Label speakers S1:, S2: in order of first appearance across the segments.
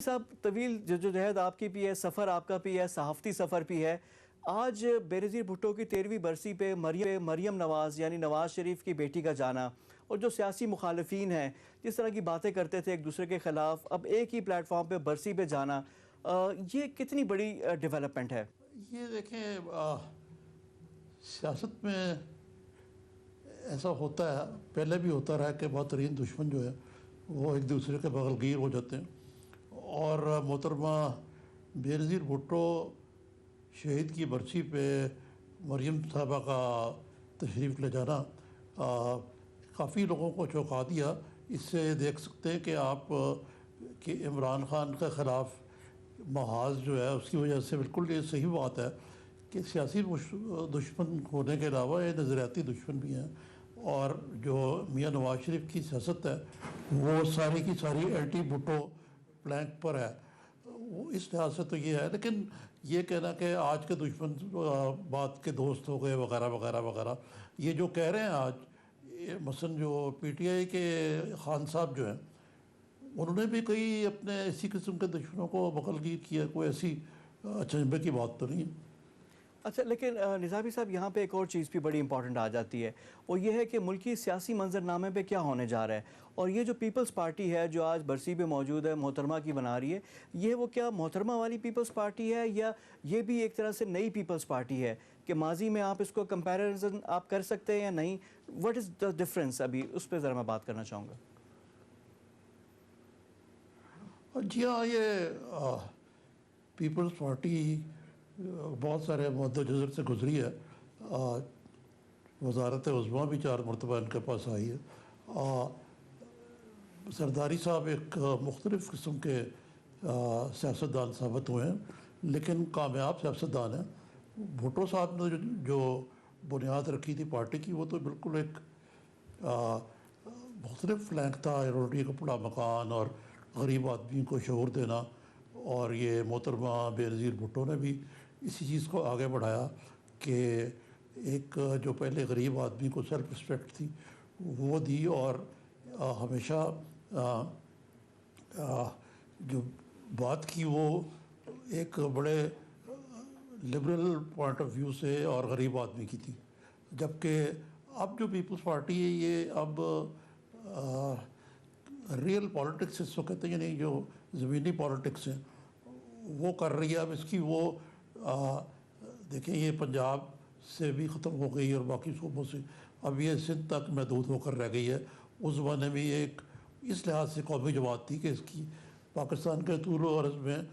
S1: साहब तवील जदोजहद आपकी भी है, सफ़र आपका भी है, सहाफ़ती सफ़र भी है। आज बेनज़ीर भुट्टो की 13वीं बरसी पे मरियम नवाज़ यानी नवाज़ शरीफ की बेटी का जाना और जो सियासी मुखालिफिन हैं जिस तरह की बातें करते थे एक दूसरे के ख़िलाफ़, अब एक ही प्लेटफॉर्म पे बरसी पे जाना, ये कितनी बड़ी डेवलपमेंट है?
S2: ये देखें, सियासत में ऐसा होता है, पहले भी होता रहा कि बहतरीन दुश्मन जो है वो एक दूसरे के बगलगीर हो जाते हैं। और मोहतरमा बेनज़ीर भुट्टो शहीद की बरसी पे मरियम साहबा का तशरीफ़ ले जाना काफ़ी लोगों को चौंका दिया। इससे देख सकते हैं कि आप कि इमरान खान के ख़िलाफ़ महाज जो है उसकी वजह से बिल्कुल ये सही बात है कि सियासी दुश्मन होने के अलावा ये नज़रियाती दुश्मन भी हैं। और जो मियाँ नवाज शरीफ की सियासत है वो सारी की सारी एंटी भुट्टो प्लैंक पर है। वो इस लिहाज से तो ये है, लेकिन ये कहना कि आज के दुश्मन बात के दोस्त हो गए वगैरह वगैरह वगैरह, ये जो कह रहे हैं आज, मसलन जो पीटीआई के खान साहब जो हैं उन्होंने भी कई अपने इसी किस्म के दुश्मनों को बगलगीर किया। कोई ऐसी अचंभे की बात तो नहीं है।
S1: अच्छा, लेकिन निज़ामी साहब यहाँ पे एक और चीज़ भी बड़ी इंपॉर्टेंट आ जाती है, वो ये है कि मुल्की सियासी मंजरनामे पे क्या होने जा रहा है। और ये जो पीपल्स पार्टी है जो आज बरसी पे मौजूद है, मोहतरमा की बना रही है, ये वो क्या मोहतरमा वाली पीपल्स पार्टी है या ये भी एक तरह से नई पीपल्स पार्टी है कि माजी में आप इसको कंपैरिजन आप कर सकते हैं या नहीं? What is the difference? अभी उस पर ज़रा मैं बात करना चाहूँगा।
S2: जी हाँ, ये पीपल्स पार्टी बहुत सारे मद्देनज़र से गुजरी है। वजारत उज़्मा भी 4 मरतबा इनके पास आई है। सरदारी साहब एक मुख्तलिफ़ किस्म के सियासतदान साबित हुए हैं, लेकिन कामयाब सियासतदान हैं। भुट्टो साहब ने जो बुनियाद रखी थी पार्टी की, वो तो बिल्कुल एक मुख्तलिफ फ्लैंक था, रोटी कपड़ा मकान और गरीब आदमी को शऊर देना। और ये मोहतरमा बेनज़ीर भुट्टो ने भी इसी चीज़ को आगे बढ़ाया कि एक जो पहले गरीब आदमी को सेल्फ रिस्पेक्ट थी वो दी। और हमेशा जो बात की वो एक बड़े लिबरल पॉइंट ऑफ व्यू से और गरीब आदमी की थी। जबकि अब जो पीपल्स पार्टी है ये अब रियल पॉलिटिक्स इसको कहते हैं, यानी जो ज़मीनी पॉलिटिक्स हैं वो कर रही है। अब इसकी वो देखें, ये पंजाब से भी ख़त्म हो गई और बाकी सूबों से अब ये सिंध तक महदूद होकर रह गई है। उस ज़माने में ये एक इस लिहाज से कौमी जमात थी कि इसकी पाकिस्तान के तूल और अर्ज़ में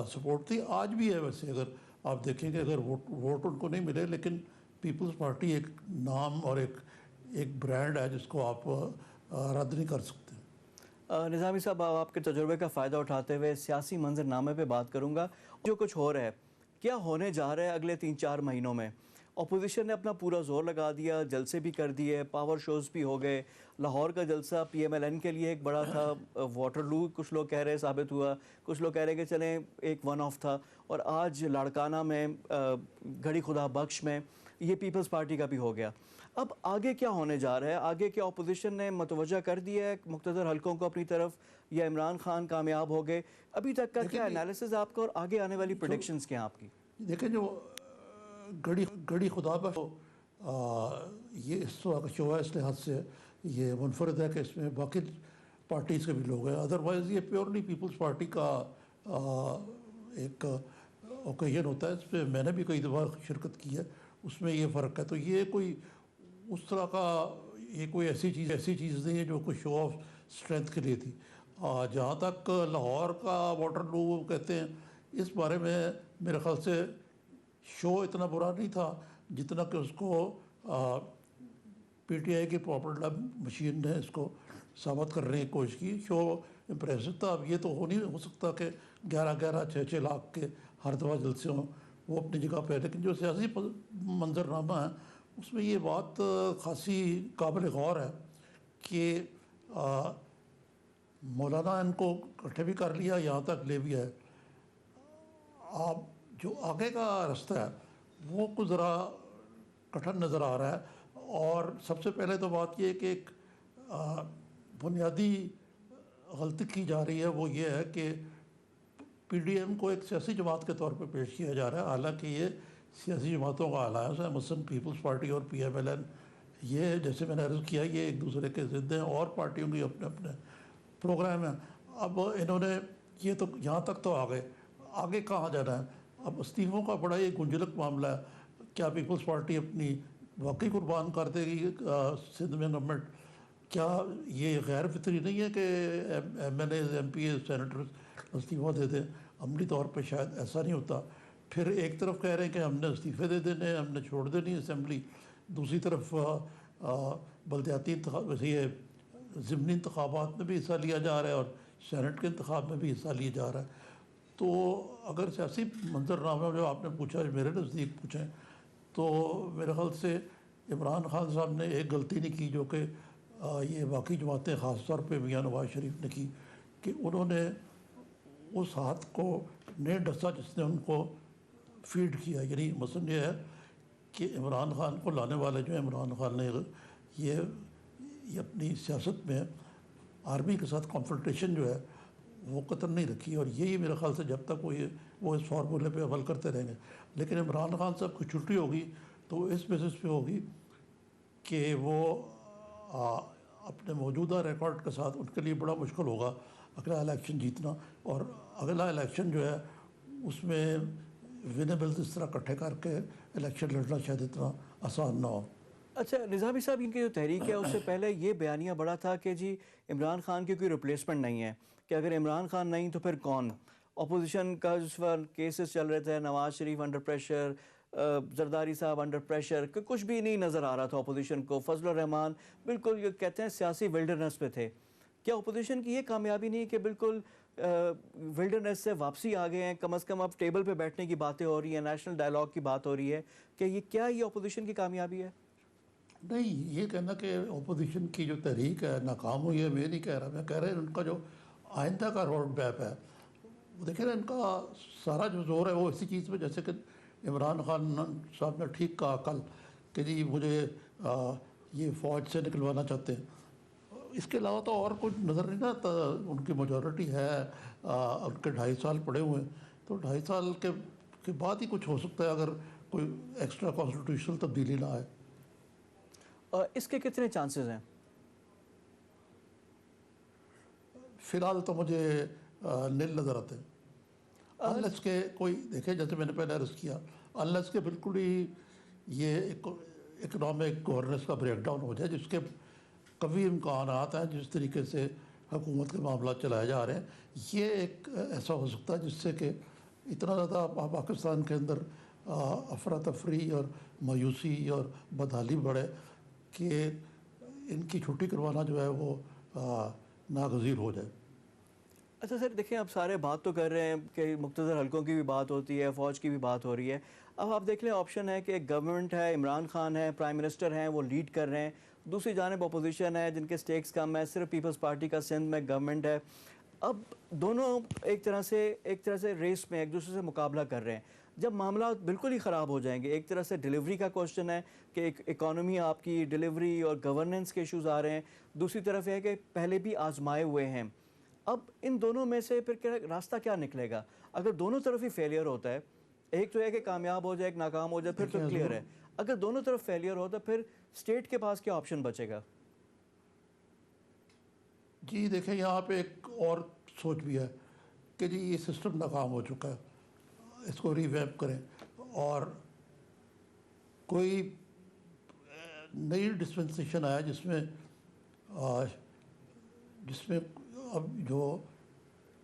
S2: सपोर्ट थी। आज भी है वैसे, अगर आप देखेंगे, अगर वोट उनको नहीं मिले, लेकिन पीपल्स पार्टी एक नाम और एक ब्रांड है जिसको आप रद्द नहीं कर सकते।
S1: निज़ामी साहब, आपके तजुर्बे का फ़ायदा उठाते हुए सियासी मंजरनामे पे बात करूँगा। जो कुछ हो रहा है, क्या होने जा रहा है अगले 3-4 महीनों में? अपोजिशन ने अपना पूरा जोर लगा दिया, जलसे भी कर दिए, पावर शोज़ भी हो गए। लाहौर का जलसा PMLN के लिए एक बड़ा था, वाटरलू कुछ लोग कह रहे साबित हुआ, कुछ लोग कह रहे कि चलें एक वन ऑफ था। और आज लाड़काना में, घड़ी खुदा बख्श में, ये पीपल्स पार्टी का भी हो गया। अब आगे क्या होने जा रहा है? आगे क्या अपोजिशन ने मतवज्जा कर दिया है मुख्तदर हलकों को अपनी तरफ, या इमरान खान कामयाब हो गए? अभी तक का क्या एनालिसिस आपका और आगे आने वाली प्रेडिक्शंस क्या हैं आपकी?
S2: देखें, जो घड़ी खुदा बख्श ये इस शो है, इस लिहाज से ये मुनफरद है कि इसमें बाकी पार्टीज़ के भी लोग हैं। अदरवाइज़ ये प्योरली पीपल्स पार्टी का एक ओकेजन होता है। इस पर मैंने भी कई दफ़ा शिरकत की है, उसमें ये फ़र्क है। तो ये कोई उस तरह का, ये कोई ऐसी चीज़ नहीं है जो कोई शो ऑफ स्ट्रेंथ के लिए थी। जहाँ तक लाहौर का वाटरलू कहते हैं, इस बारे में मेरे ख़्याल से शो इतना बुरा नहीं था जितना कि उसको पीटीआई की प्रोपेगेंडा मशीन ने इसको साबित करने की कोशिश की। शो इम्प्रेसिव था। अब ये तो नहीं हो सकता कि 11-11, 6-6 लाख के हर दफ़ा जलसे हों, वो अपनी जगह पे है। लेकिन जो सियासी मंजरनामा है उसमें ये बात खासी काबिल गौर है कि मौलाना इनको इकट्ठे भी कर लिया, यहाँ तक ले भी है। आप जो आगे का रास्ता है वो कुछ ज़रा कठिन नज़र आ रहा है। और सबसे पहले तो बात ये है कि एक बुनियादी गलती की जा रही है, वो ये है कि पीडीएम को एक सियासी जमात के तौर पे पेश किया जा रहा है, हालांकि ये सियासी जमातों का अलायंस है। मुस्लिम पीपल्स पार्टी और पीएमएलएन, ये जैसे मैंने अर्ज़ किया, ये एक दूसरे के ज़िद्द हैं और पार्टियों की अपने अपने प्रोग्राम हैं। अब इन्होंने ये तो यहाँ तक तो आ गए, आगे कहाँ जाना है? अब इस्तीफ़ों का बड़ा ये गुंजलक मामला है। क्या पीपल्स पार्टी अपनी वाकई कुर्बान कर देगी सिंध में गवर्नमेंट? क्या ये गैर फितरी नहीं है कि एमएनए एमपी सेनेटर्स इस्तीफ़ा दे दें? अमली तौर पे शायद ऐसा नहीं होता। फिर एक तरफ कह रहे हैं कि हमने इस्तीफ़े दे देने हैं, हमने छोड़ देनी असम्बली, दूसरी तरफ बलदियाती ये ज़िमनी इंतखाबात में भी हिस्सा लिया जा रहा है और सेनेट के इंतखाब में भी हिस्सा लिया जा रहा है। तो अगर सियासी मंजरनामा जो आपने पूछा, मेरे नज़दीक पूछें, तो मेरे ख्याल से इमरान खान साहब ने एक गलती नहीं की जो कि ये बाकी जमातें ख़ास तौर पे मियां नवाज शरीफ ने की, कि उन्होंने उस हाथ को नहीं डसा जिसने उनको फीड किया। यानी मसलन ये है कि इमरान खान को लाने वाले जो इमरान खान ने ये अपनी सियासत में आर्मी के साथ कॉन्फ्रंटेशन जो है वो कतन नहीं रखी, और यही मेरे ख्याल से जब तक वो इस फार्मूले पे अमल करते रहेंगे। लेकिन इमरान खान साहब की छुट्टी होगी तो इस बेसिस पे होगी कि वो अपने मौजूदा रिकॉर्ड के साथ उनके लिए बड़ा मुश्किल होगा अगला इलेक्शन जीतना, और अगला इलेक्शन जो है उसमें विनेबल्स इस तरह इकट्ठे करके इलेक्शन लड़ना शायद इतना आसान ना हो।
S1: अच्छा निज़ामी साहब, इनकी जो तहरीक है उससे पहले ये बयानिया बड़ा था कि जी इमरान खान की कोई रिप्लेसमेंट नहीं है, कि अगर इमरान खान नहीं तो फिर कौन? अपोजिशन का जिस वक्त केसेस चल रहे थे, नवाज शरीफ अंडर प्रेशर, जरदारी साहब अंडर प्रेशर, कि कुछ भी नहीं नज़र आ रहा था अपोजिशन को। फजलुर रहमान बिल्कुल ये कहते हैं सियासी विल्डरनेस पे थे। क्या अपोजिशन की ये कामयाबी नहीं कि बिल्कुल विल्डरनेस से वापसी आ गए हैं? कम अज़ कम अब टेबल पे बैठने की बातें हो रही हैं, नेशनल डायलॉग की बात हो रही है, कि ये अपोजिशन की कामयाबी है?
S2: नहीं, ये कहना कि अपोजिशन की जो तहरीक है नाकाम हुई है, मैं नहीं कह रहा। मैं कह रहा हूँ उनका जो आइंदा का रोड मैप है, वो देखें ना, इनका सारा जो जोर है वो इसी चीज़ में, जैसे कि इमरान खान साहब ने ठीक कहा कल कि जी मुझे ये फ़ौज से निकलवाना चाहते हैं। इसके अलावा तो और कुछ नज़र नहीं आता। उनकी मेजॉरिटी है, उनके 2.5 साल पड़े हुए हैं, तो 2.5 साल के बाद ही कुछ हो सकता है अगर कोई एक्स्ट्रा कॉन्स्टिट्यूशनल तब्दीली ना आए।
S1: इसके कितने चांसेस हैं?
S2: फ़िलहाल तो मुझे नील नज़र आते हैं, अनलेस के कोई देखे, जैसे मैंने पहले अर्ज़ किया, अनलेस के बिल्कुल ही ये इकोनॉमिक गवर्नेंस का ब्रेकडाउन हो जाए, जिसके कभी इम्कानात हैं जिस तरीके से हुकूमत के मामला चलाए जा रहे हैं। ये एक ऐसा हो सकता है जिससे कि इतना ज़्यादा पाकिस्तान के अंदर अफरा तफरी और मायूसी और बदहाली बढ़े कि इनकी छुट्टी करवाना जो है वो नागज़ीर हो जाए।
S1: अच्छा सर, देखिए आप सारे बात तो कर रहे हैं कि मुख्तसर हलकों की भी बात होती है, फ़ौज की भी बात हो रही है। अब आप देख लें, ऑप्शन है कि गवर्नमेंट है, इमरान खान है, प्राइम मिनिस्टर हैं, वो लीड कर रहे हैं, दूसरी जानिब अपोजिशन है जिनके स्टेक्स कम है, सिर्फ पीपल्स पार्टी का सिंध में गवर्नमेंट है। अब दोनों एक तरह से रेस में एक दूसरे से मुकाबला कर रहे हैं। जब मामला बिल्कुल ही ख़राब हो जाएंगे, एक तरह से डिलीवरी का क्वेश्चन है कि इकॉनमी आपकी डिलीवरी और गवर्नेंस के इशूज़ आ रहे हैं, दूसरी तरफ है कि पहले भी आजमाए हुए हैं। अब इन दोनों में से फिर क्या रास्ता क्या निकलेगा? अगर दोनों तरफ ही फेलियर होता है, एक तो है कि कामयाब हो जाए, एक नाकाम हो जाए, फिर तो क्लियर है। अगर दोनों तरफ फेलियर हो तो फिर स्टेट के पास क्या ऑप्शन बचेगा?
S2: जी देखें, यहाँ पे एक और सोच भी है कि जी ये सिस्टम नाकाम हो चुका है, इसको रिवैम्प करें और कोई नई डिस्पेंसेशन आया जिसमें अब जो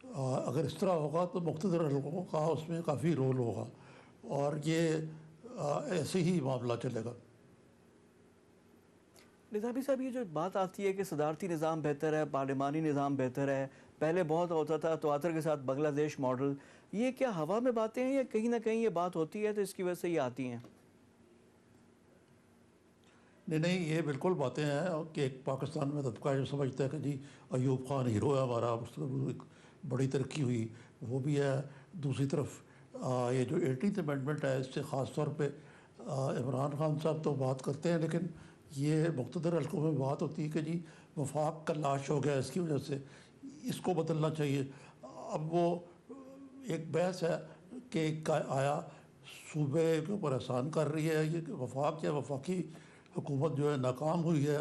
S2: अगर इस तरह होगा तो मुख्तलिफ हलकों का उसमें काफ़ी रोल होगा और ये ऐसे ही मामला चलेगा।
S1: निज़ामी साहब, ये जो बात आती है कि सदारती निज़ाम बेहतर है, पार्लिमानी निज़ाम बेहतर है, पहले बहुत होता था तवातर के साथ बांग्लादेश मॉडल, ये क्या हवा में बातें हैं या कहीं ना कहीं ये बात होती है तो इसकी वजह से ये आती हैं?
S2: नहीं, ये बिल्कुल बातें हैं कि एक पाकिस्तान में तबका जो समझता है कि जी अयूब खान हीरो है हमारा, उसको एक बड़ी तरक्की हुई, वो भी है। दूसरी तरफ ये जो 18th अमेंडमेंट है, इससे ख़ास तौर पे इमरान खान साहब तो बात करते हैं, लेकिन ये मुख्तलिफ हलकों में बात होती है कि जी वफाक का लाश हो गया, इसकी वजह से इसको बदलना चाहिए। अब वो एक बहस है कि आया सूबे के ऊपर एहसान कर रही है ये कि वफाक या वफाकी हुकूमत जो है नाकाम हुई है